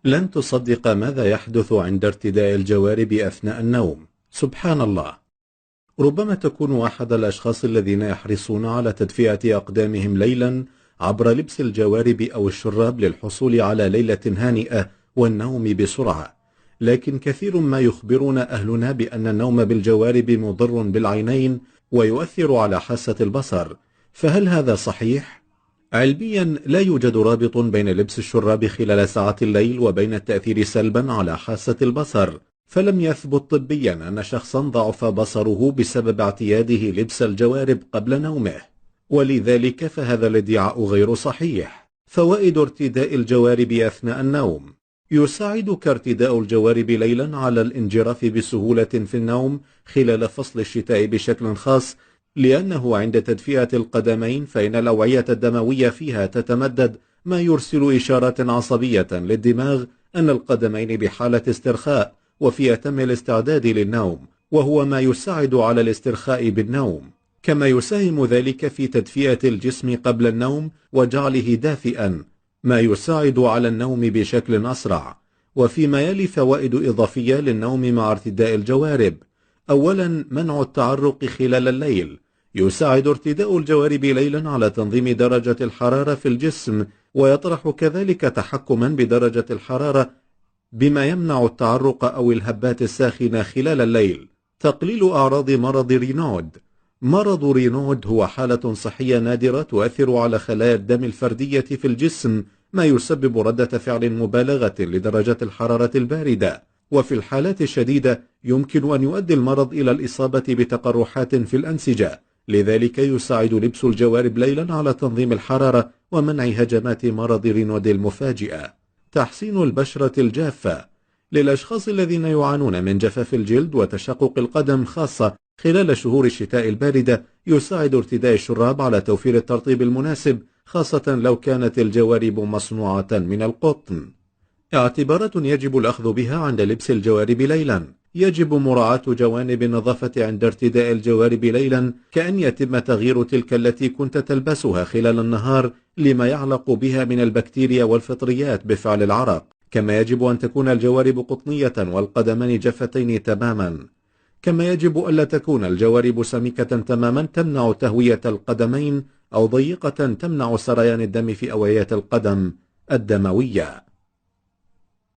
لن تصدق ماذا يحدث عند ارتداء الجوارب أثناء النوم. سبحان الله. ربما تكون أحد الأشخاص الذين يحرصون على تدفئة أقدامهم ليلا عبر لبس الجوارب أو الشراب للحصول على ليلة هانئة والنوم بسرعة، لكن كثير ما يخبرنا أهلنا بأن النوم بالجوارب مضر بالعينين ويؤثر على حاسة البصر، فهل هذا صحيح؟ علميا لا يوجد رابط بين لبس الشراب خلال ساعات الليل وبين التأثير سلبا على حاسة البصر، فلم يثبت طبيا أن شخصا ضعف بصره بسبب اعتياده لبس الجوارب قبل نومه، ولذلك فهذا الادعاء غير صحيح. فوائد ارتداء الجوارب أثناء النوم: يساعدك ارتداء الجوارب ليلا على الانجراف بسهولة في النوم خلال فصل الشتاء بشكل خاص، لأنه عند تدفئة القدمين فإن الأوعية الدموية فيها تتمدد، ما يرسل إشارات عصبية للدماغ أن القدمين بحالة استرخاء وفي أتم الاستعداد للنوم، وهو ما يساعد على الاسترخاء بالنوم. كما يساهم ذلك في تدفئة الجسم قبل النوم وجعله دافئا، ما يساعد على النوم بشكل أسرع. وفيما يلي فوائد إضافية للنوم مع ارتداء الجوارب: أولا، منع التعرق خلال الليل. يساعد ارتداء الجوارب ليلا على تنظيم درجة الحرارة في الجسم، ويطرح كذلك تحكما بدرجة الحرارة بما يمنع التعرق أو الهبات الساخنة خلال الليل. تقليل أعراض مرض رينود. مرض رينود هو حالة صحية نادرة تؤثر على خلايا الدم الفردية في الجسم، ما يسبب ردة فعل مبالغة لدرجة الحرارة الباردة، وفي الحالات الشديدة يمكن أن يؤدي المرض إلى الإصابة بتقرحات في الأنسجة، لذلك يساعد لبس الجوارب ليلا على تنظيم الحرارة ومنع هجمات مرض رينود المفاجئة. تحسين البشرة الجافة. للأشخاص الذين يعانون من جفاف الجلد وتشقق القدم خاصة خلال شهور الشتاء الباردة، يساعد ارتداء الشراب على توفير الترطيب المناسب، خاصة لو كانت الجوارب مصنوعة من القطن. اعتبارات يجب الأخذ بها عند لبس الجوارب ليلا: يجب مراعاة جوانب النظافة عند ارتداء الجوارب ليلا، كأن يتم تغيير تلك التي كنت تلبسها خلال النهار لما يعلق بها من البكتيريا والفطريات بفعل العرق. كما يجب أن تكون الجوارب قطنية والقدمان جافتين تماما. كما يجب ألا تكون الجوارب سميكة تماما تمنع تهوية القدمين، أو ضيقة تمنع سريان الدم في أوعية القدم الدموية.